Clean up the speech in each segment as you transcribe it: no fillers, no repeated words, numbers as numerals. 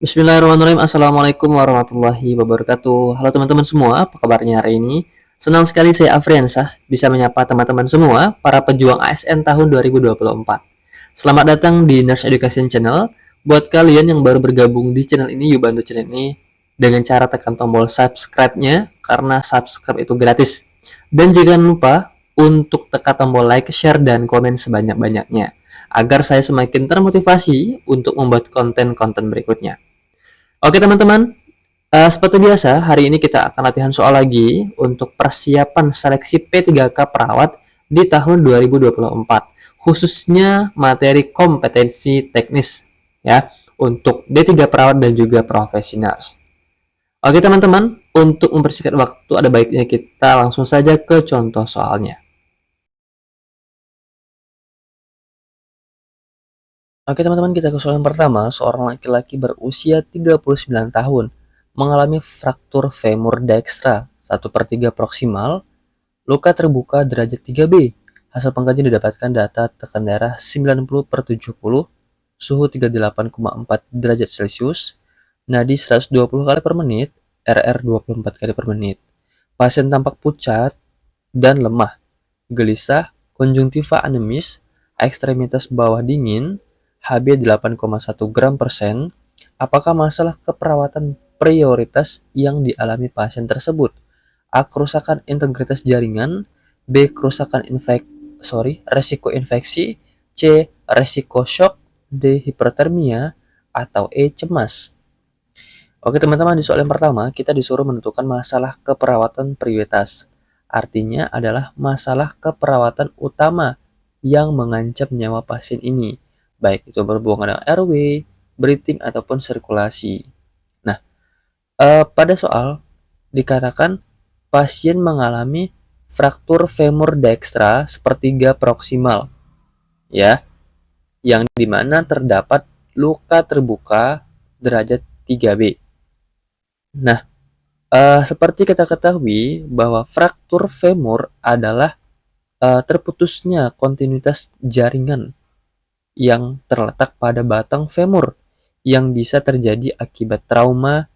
Bismillahirrahmanirrahim. Assalamualaikum warahmatullahi wabarakatuh. Halo teman-teman semua, apa kabarnya hari ini? Senang sekali saya Afriansah bisa menyapa teman-teman semua para pejuang ASN tahun 2024. Selamat datang di Nurse Education Channel. Buat kalian yang baru bergabung di channel ini, yuk bantu channel ini dengan cara tekan tombol subscribe-nya karena subscribe itu gratis. Dan jangan lupa untuk tekan tombol like, share, dan komen sebanyak-banyaknya agar saya semakin termotivasi untuk membuat konten-konten berikutnya. Oke teman-teman, seperti biasa hari ini kita akan latihan soal lagi untuk persiapan seleksi P3K perawat di tahun 2024, khususnya materi kompetensi teknis ya untuk D3 perawat dan juga profesional. Oke teman-teman, untuk mempersingkat waktu ada baiknya kita langsung saja ke contoh soalnya. Oke teman-teman, kita ke soal yang pertama. Seorang laki-laki berusia 39 tahun mengalami fraktur femur dextra 1/3 proksimal, luka terbuka derajat 3B. Hasil pengkajian didapatkan data tekan darah 90/70, suhu 38,4 derajat Celcius, nadi 120 kali per menit, RR 24 kali per menit. Pasien tampak pucat dan lemah, gelisah, konjungtiva anemis, ekstremitas bawah dingin, HB 8,1 gram persen. Apakah masalah keperawatan prioritas yang dialami pasien tersebut? A. Kerusakan integritas jaringan. B. Kerusakan resiko infeksi. C. Resiko shock. D. Hipertermia. Atau E. Cemas. Oke teman-teman, di soal yang pertama kita disuruh menentukan masalah keperawatan prioritas. Artinya adalah masalah keperawatan utama yang mengancam nyawa pasien ini, baik itu berhubungan dengan airway, breathing, ataupun sirkulasi. Nah, pada soal dikatakan pasien mengalami fraktur femur dextra 1/3 proksimal, ya, yang dimana terdapat luka terbuka derajat 3B. Nah, seperti kita ketahui bahwa fraktur femur adalah terputusnya kontinuitas jaringan yang terletak pada batang femur yang bisa terjadi akibat trauma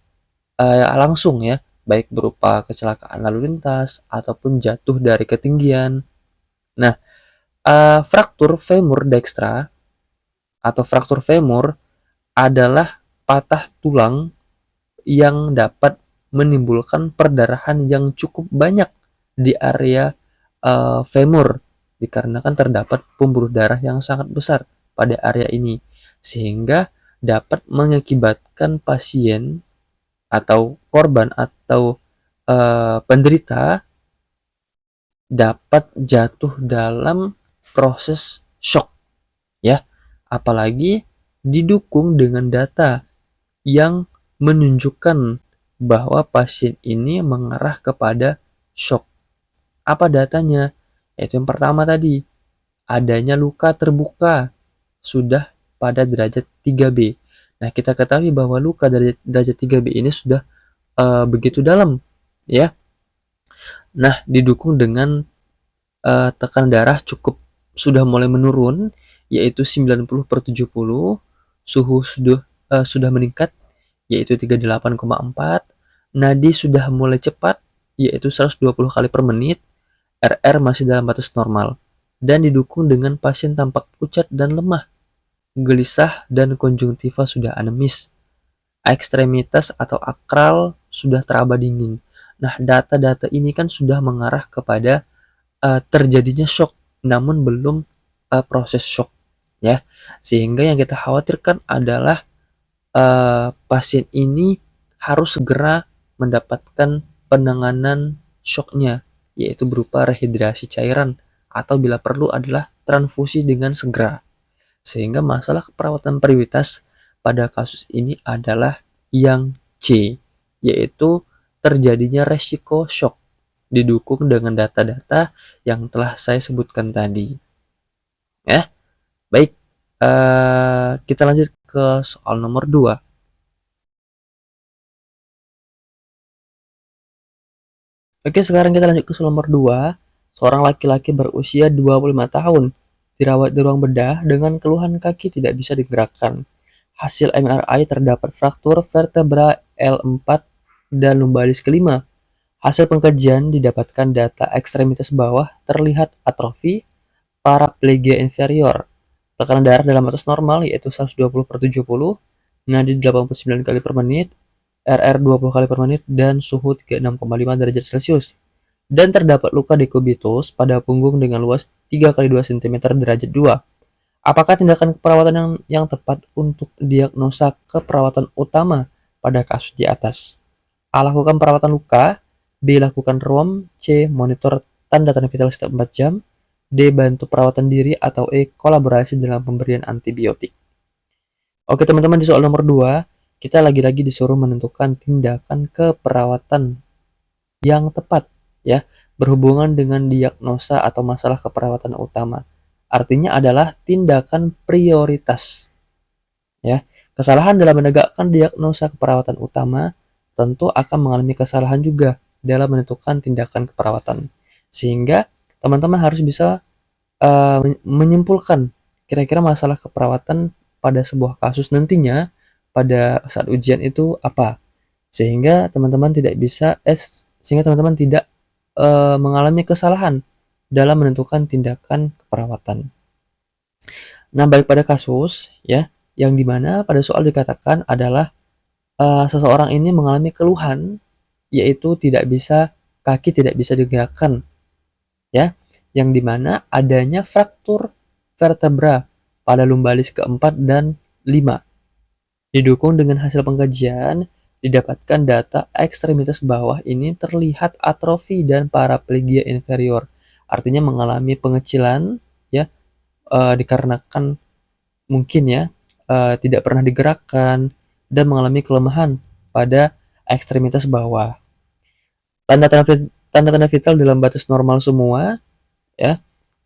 langsung ya, baik berupa kecelakaan lalu lintas ataupun jatuh dari ketinggian. Nah, fraktur femur dextra atau fraktur femur adalah patah tulang yang dapat menimbulkan perdarahan yang cukup banyak di area femur dikarenakan terdapat pembuluh darah yang sangat besar pada area ini, sehingga dapat mengakibatkan pasien atau korban atau penderita dapat jatuh dalam proses shock ya, apalagi didukung dengan data yang menunjukkan bahwa pasien ini mengarah kepada shock. Apa datanya? Yaitu yang pertama tadi, adanya luka terbuka sudah pada derajat 3B. Nah, kita ketahui bahwa luka dari derajat 3B ini sudah begitu dalam, ya. Nah, didukung dengan tekanan darah sudah mulai menurun, yaitu 90/70, suhu sudah meningkat, yaitu 38,4, nadi sudah mulai cepat, yaitu 120 kali per menit, RR masih dalam batas normal, dan didukung dengan pasien tampak pucat dan lemah, gelisah, dan konjungtiva sudah anemis. Ekstremitas atau akral sudah teraba dingin. Nah, data-data ini kan sudah mengarah kepada terjadinya shock, namun belum proses shock, ya. Sehingga yang kita khawatirkan adalah pasien ini harus segera mendapatkan penanganan shocknya, yaitu berupa rehidrasi cairan atau bila perlu adalah transfusi dengan segera. Sehingga masalah keperawatan prioritas pada kasus ini adalah yang C, yaitu terjadinya resiko shock didukung dengan data-data yang telah saya sebutkan tadi. Ya, baik, kita lanjut ke soal nomor 2. Oke, sekarang kita lanjut ke soal nomor 2. Seorang laki-laki berusia 25 tahun dirawat di ruang bedah dengan keluhan kaki tidak bisa digerakkan. Hasil MRI terdapat fraktur vertebra L4 dan lumbalis kelima. Hasil pengkajian didapatkan data ekstremitas bawah terlihat atrofi paraplegia inferior. Tekanan darah dalam batas normal yaitu 120/70, nadi 89 kali per menit, RR 20 kali per menit, dan suhu 36,5 derajat Celcius. Dan terdapat luka dekubitus pada punggung dengan luas 3 kali 2 cm derajat 2. Apakah tindakan keperawatan yang tepat untuk diagnosa keperawatan utama pada kasus di atas? A. Lakukan perawatan luka. B. Lakukan ROM. C. Monitor tanda-tanda vital setiap 4 jam. D. Bantu perawatan diri. Atau E. Kolaborasi dalam pemberian antibiotik. Oke teman-teman, di soal nomor 2, kita lagi-lagi disuruh menentukan tindakan keperawatan yang tepat ya, berhubungan dengan diagnosa atau masalah keperawatan utama. Artinya adalah tindakan prioritas. Ya, kesalahan dalam menegakkan diagnosa keperawatan utama tentu akan mengalami kesalahan juga dalam menentukan tindakan keperawatan. Sehingga teman-teman harus bisa menyimpulkan kira-kira masalah keperawatan pada sebuah kasus nantinya pada saat ujian itu apa, sehingga teman-teman tidak mengalami kesalahan dalam menentukan tindakan keperawatan. Nah, balik pada kasus ya, yang dimana pada soal dikatakan adalah seseorang ini mengalami keluhan yaitu kaki tidak bisa digerakkan ya, yang dimana adanya fraktur vertebra pada lumbalis keempat dan 5. Didukung dengan hasil pengkajian, didapatkan data ekstremitas bawah ini terlihat atrofi dan paraplegia inferior. Artinya mengalami pengecilan ya, dikarenakan mungkin ya tidak pernah digerakkan dan mengalami kelemahan pada ekstremitas bawah. Tanda-tanda vital dalam batas normal semua ya,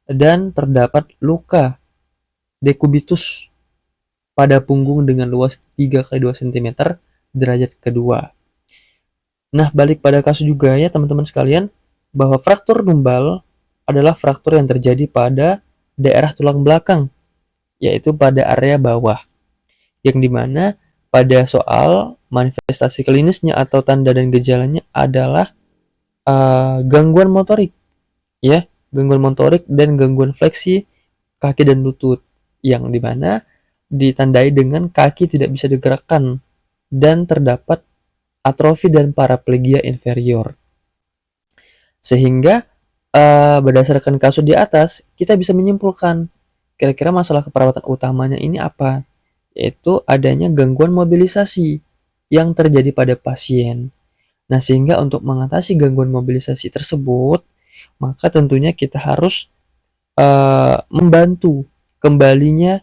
dan terdapat luka dekubitus pada punggung dengan luas 3 kali 2 cm derajat kedua. Nah, balik pada kasus juga ya teman-teman sekalian, bahwa fraktur lumbal adalah fraktur yang terjadi pada daerah tulang belakang, yaitu pada area bawah. Yang dimana pada soal manifestasi klinisnya atau tanda dan gejalanya adalah gangguan motorik ya, gangguan motorik dan gangguan fleksi kaki dan lutut, yang dimana ditandai dengan kaki tidak bisa digerakkan dan terdapat atrofi dan paraplegia inferior. Sehingga berdasarkan kasus di atas, kita bisa menyimpulkan kira-kira masalah keperawatan utamanya ini apa, yaitu adanya gangguan mobilisasi yang terjadi pada pasien. Nah, sehingga untuk mengatasi gangguan mobilisasi tersebut, maka tentunya kita harus membantu kembalinya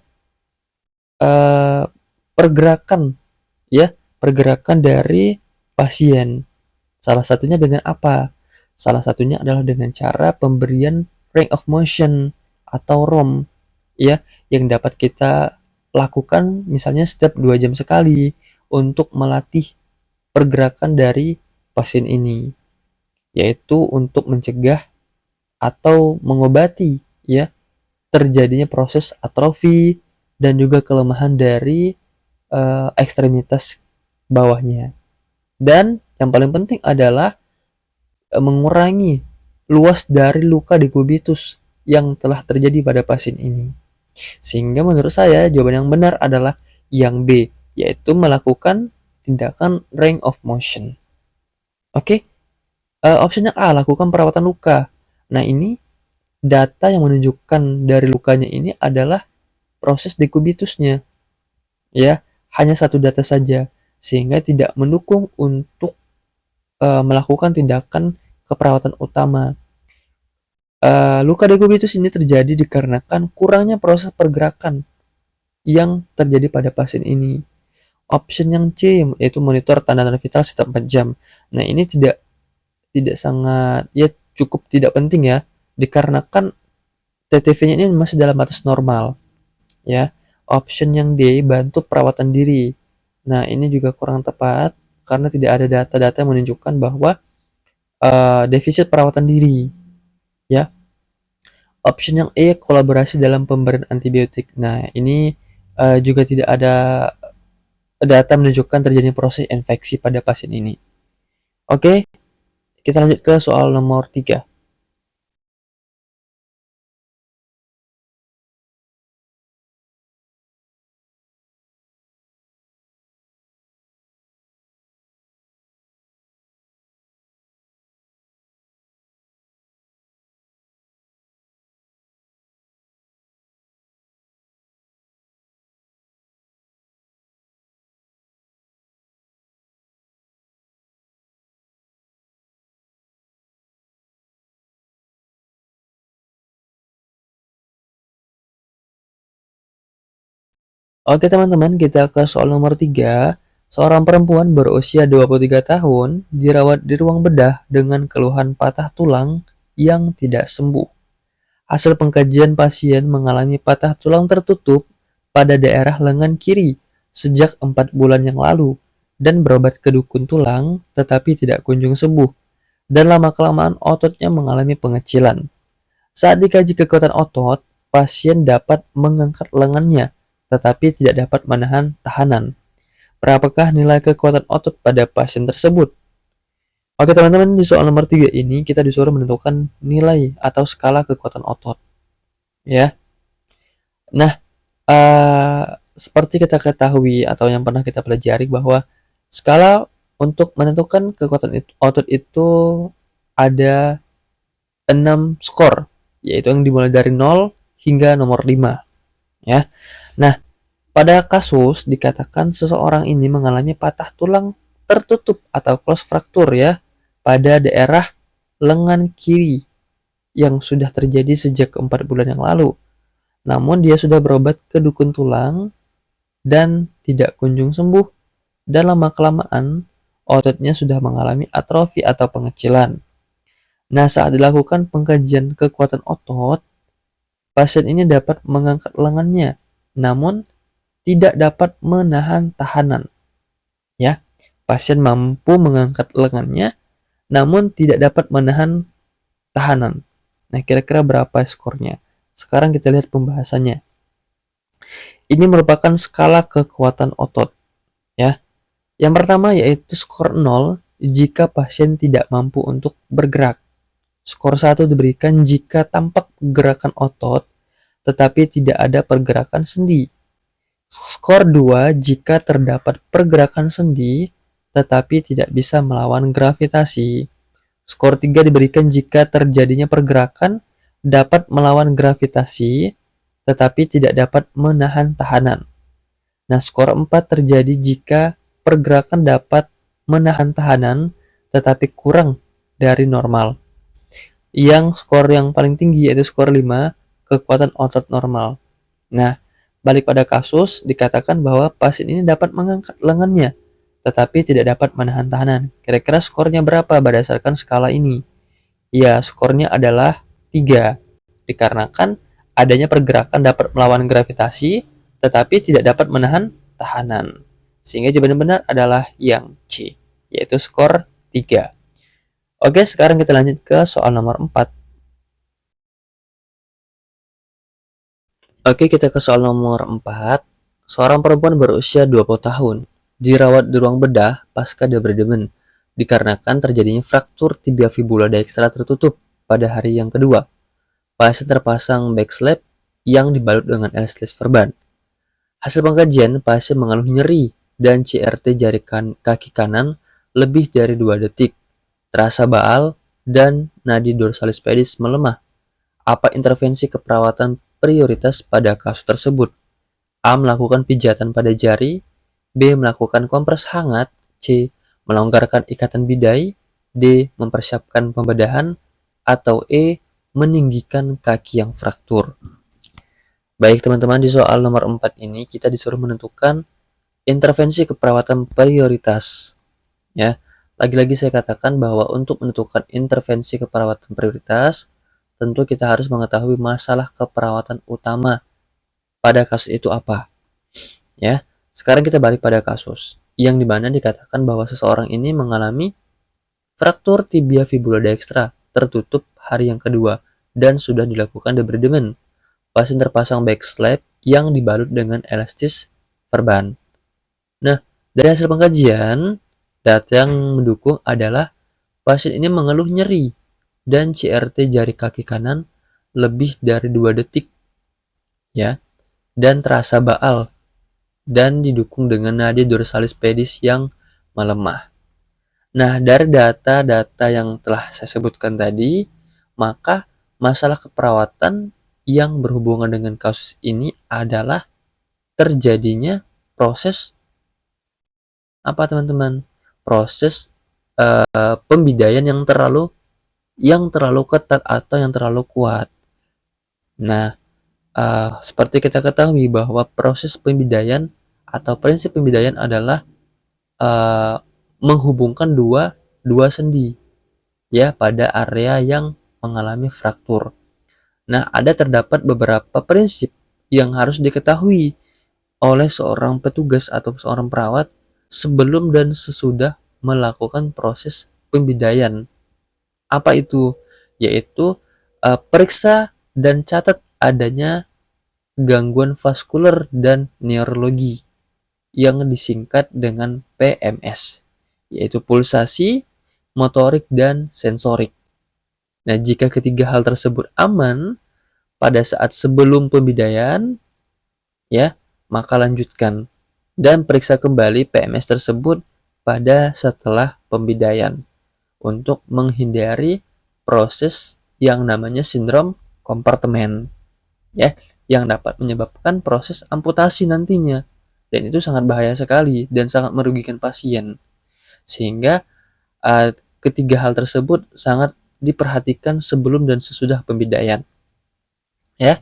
pergerakan dari pasien. Salah satunya dengan apa? Salah satunya adalah dengan cara pemberian range of motion atau ROM ya, yang dapat kita lakukan misalnya setiap 2 jam sekali untuk melatih pergerakan dari pasien ini, yaitu untuk mencegah atau mengobati ya terjadinya proses atrofi dan juga kelemahan dari ekstremitas bawahnya. Dan yang paling penting adalah mengurangi luas dari luka dekubitus yang telah terjadi pada pasien ini. Sehingga menurut saya jawaban yang benar adalah yang B, yaitu melakukan tindakan range of motion. Oke, opsinya A, lakukan perawatan luka. Nah, ini data yang menunjukkan dari lukanya ini adalah proses dekubitusnya ya, hanya satu data saja, sehingga tidak mendukung untuk melakukan tindakan keperawatan utama. Luka dekubitus ini terjadi dikarenakan kurangnya proses pergerakan yang terjadi pada pasien ini. Option yang C, yaitu monitor tanda-tanda vital setiap 4 jam. Nah, ini tidak sangat ya, cukup tidak penting ya, dikarenakan TTV-nya ini masih dalam batas normal ya. Option yang D, bantu perawatan diri. Nah, ini juga kurang tepat karena tidak ada data-data yang menunjukkan bahwa defisit perawatan diri ya. Option yang E, kolaborasi dalam pemberian antibiotik. Nah, ini juga tidak ada data menunjukkan terjadinya proses infeksi pada pasien ini. Oke, kita lanjut ke soal nomor 3. Oke teman-teman, kita ke soal nomor 3. Seorang perempuan berusia 23 tahun dirawat di ruang bedah dengan keluhan patah tulang yang tidak sembuh. Hasil pengkajian, pasien mengalami patah tulang tertutup pada daerah lengan kiri sejak 4 bulan yang lalu dan berobat ke dukun tulang tetapi tidak kunjung sembuh dan lama-kelamaan ototnya mengalami pengecilan. Saat dikaji kekuatan otot, pasien dapat mengangkat lengannya tetapi tidak dapat menahan tahanan. Berapakah nilai kekuatan otot pada pasien tersebut? Oke teman-teman, di soal nomor 3 ini kita disuruh menentukan nilai atau skala kekuatan otot. Ya. Nah, seperti kita ketahui atau yang pernah kita pelajari bahwa skala untuk menentukan kekuatan otot itu ada 6 skor, yaitu yang dimulai dari 0 hingga nomor 5. Ya. Nah, pada kasus dikatakan seseorang ini mengalami patah tulang tertutup atau close fracture ya pada daerah lengan kiri yang sudah terjadi sejak 4 bulan yang lalu. Namun dia sudah berobat ke dukun tulang dan tidak kunjung sembuh dan lama-kelamaan ototnya sudah mengalami atrofi atau pengecilan. Nah, saat dilakukan pengkajian kekuatan otot, pasien ini dapat mengangkat lengannya, namun tidak dapat menahan tahanan. Ya, pasien mampu mengangkat lengannya, namun tidak dapat menahan tahanan. Nah, kira-kira berapa skornya? Sekarang kita lihat pembahasannya. Ini merupakan skala kekuatan otot. Ya, yang pertama yaitu skor 0 jika pasien tidak mampu untuk bergerak. Skor 1 diberikan jika tampak gerakan otot tetapi tidak ada pergerakan sendi. Skor 2 jika terdapat pergerakan sendi tetapi tidak bisa melawan gravitasi. Skor 3 diberikan jika terjadinya pergerakan dapat melawan gravitasi tetapi tidak dapat menahan tahanan. Nah, skor 4 terjadi jika pergerakan dapat menahan tahanan tetapi kurang dari normal. Yang skor yang paling tinggi yaitu skor 5, kekuatan otot normal. Nah, balik pada kasus dikatakan bahwa pasien ini dapat mengangkat lengannya tetapi tidak dapat menahan tahanan. Kira-kira skornya berapa berdasarkan skala ini? Ya, skornya adalah 3. Dikarenakan adanya pergerakan dapat melawan gravitasi tetapi tidak dapat menahan tahanan. Sehingga jawaban benar adalah yang C, yaitu skor 3. Oke, sekarang kita lanjut ke soal nomor 4. Oke, kita ke soal nomor 4. Seorang perempuan berusia 20 tahun dirawat di ruang bedah pasca debridement dikarenakan terjadinya fraktur tibia fibula dextra tertutup pada hari yang kedua. Pasien terpasang backslap yang dibalut dengan elastis verban. Hasil pengkajian, pasien mengalami nyeri dan CRT jari kaki kanan lebih dari 2 detik, terasa baal, dan nadi dorsalis pedis melemah. Apa intervensi keperawatan prioritas pada kasus tersebut? A. Melakukan pijatan pada jari. B. Melakukan kompres hangat. C. Melonggarkan ikatan bidai. D. Mempersiapkan pembedahan. Atau E. Meninggikan kaki yang fraktur. Baik teman-teman, di soal nomor 4 ini kita disuruh menentukan intervensi keperawatan prioritas. Ya, lagi-lagi saya katakan bahwa untuk menentukan intervensi keperawatan prioritas, tentu kita harus mengetahui masalah keperawatan utama pada kasus itu apa. Ya, sekarang kita balik pada kasus yang dimana dikatakan bahwa seseorang ini mengalami fraktur tibia fibula dextra tertutup hari yang kedua dan sudah dilakukan debridement. Pasien terpasang backslap yang dibalut dengan elastis verban. Nah, Dari hasil pengkajian, data yang mendukung adalah pasien ini mengeluh nyeri dan CRT jari kaki kanan lebih dari 2 detik ya, dan terasa baal dan didukung dengan nadi dorsalis pedis yang melemah. Nah, dari data-data yang telah saya sebutkan tadi, maka masalah keperawatan yang berhubungan dengan kasus ini adalah terjadinya proses apa teman-teman? Proses pembidayaan yang terlalu ketat atau yang terlalu kuat. Nah, seperti kita ketahui bahwa proses pembidayaan atau prinsip pembidayaan adalah uh, menghubungkan dua sendi ya pada area yang mengalami fraktur. Nah, terdapat beberapa prinsip yang harus diketahui oleh seorang petugas atau seorang perawat sebelum dan sesudah melakukan proses pembidayaan. Apa itu? Yaitu periksa dan catat adanya gangguan vaskuler dan neurologi yang disingkat dengan PMS, yaitu pulsasi, motorik, dan sensorik. Nah, jika ketiga hal tersebut aman pada saat sebelum pembidayaan, ya, maka lanjutkan dan periksa kembali PMS tersebut pada setelah pembidayaan untuk menghindari proses yang namanya sindrom kompartemen, ya, yang dapat menyebabkan proses amputasi nantinya. Dan itu sangat bahaya sekali dan sangat merugikan pasien. Sehingga ketiga hal tersebut sangat diperhatikan sebelum dan sesudah pembidayaan. Ya.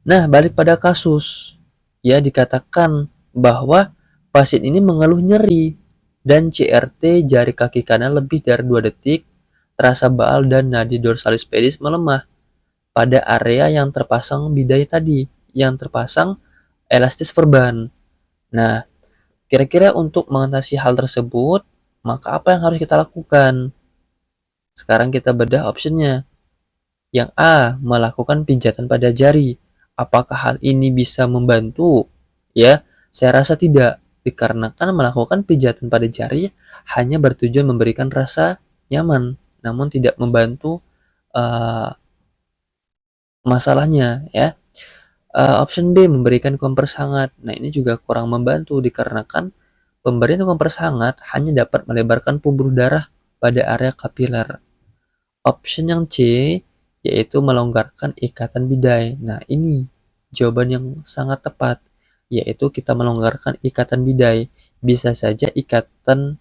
Nah, balik pada kasus. Ya, dikatakan bahwa pasien ini mengeluh nyeri dan CRT jari kaki kanan lebih dari 2 detik, terasa baal dan nadi dorsalis pedis melemah pada area yang terpasang bidai tadi, yang terpasang elastis verban. Nah, kira-kira untuk mengatasi hal tersebut, maka apa yang harus kita lakukan? Sekarang kita bedah optionnya. Yang A, melakukan pijatan pada jari. Apakah hal ini bisa membantu? Ya, saya rasa tidak. Dikarenakan melakukan pijatan pada jari hanya bertujuan memberikan rasa nyaman, namun tidak membantu masalahnya ya. Option B, memberikan kompres hangat. Nah, ini juga kurang membantu dikarenakan pemberian kompres hangat hanya dapat melebarkan pembuluh darah pada area kapiler. Option yang C, yaitu melonggarkan ikatan bidai. Nah, ini jawaban yang sangat tepat, yaitu kita melonggarkan ikatan bidai. Bisa saja ikatan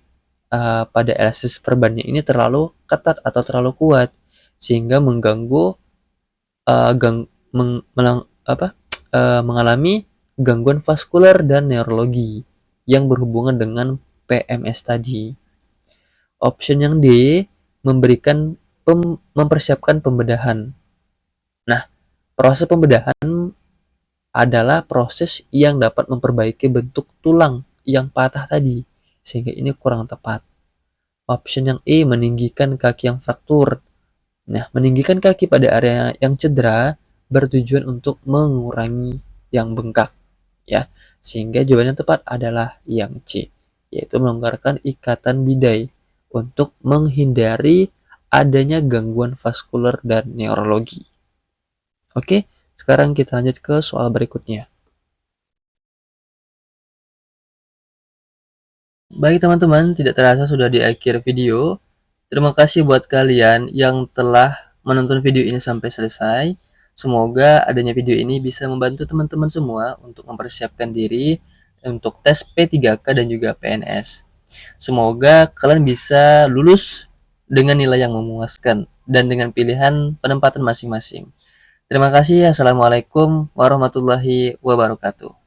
pada elastis verbannya ini terlalu ketat atau terlalu kuat, sehingga mengganggu mengalami gangguan vaskuler dan neurologi yang berhubungan dengan PMS tadi. Option yang D, mempersiapkan pembedahan. Nah, proses pembedahan adalah proses yang dapat memperbaiki bentuk tulang yang patah tadi, sehingga ini kurang tepat. Option yang E, meninggikan kaki yang fraktur. Nah, meninggikan kaki pada area yang cedera bertujuan untuk mengurangi yang bengkak, ya. Sehingga jawaban yang tepat adalah yang C, yaitu melonggarkan ikatan bidai untuk menghindari adanya gangguan vaskuler dan neurologi. Oke, sekarang kita lanjut ke soal berikutnya. Baik teman-teman, tidak terasa sudah di akhir video. Terima kasih buat kalian yang telah menonton video ini sampai selesai. Semoga adanya video ini bisa membantu teman-teman semua untuk mempersiapkan diri untuk tes P3K dan juga PNS. Semoga kalian bisa lulus dengan nilai yang memuaskan dan dengan pilihan penempatan masing-masing. Terima kasih. Assalamualaikum warahmatullahi wabarakatuh.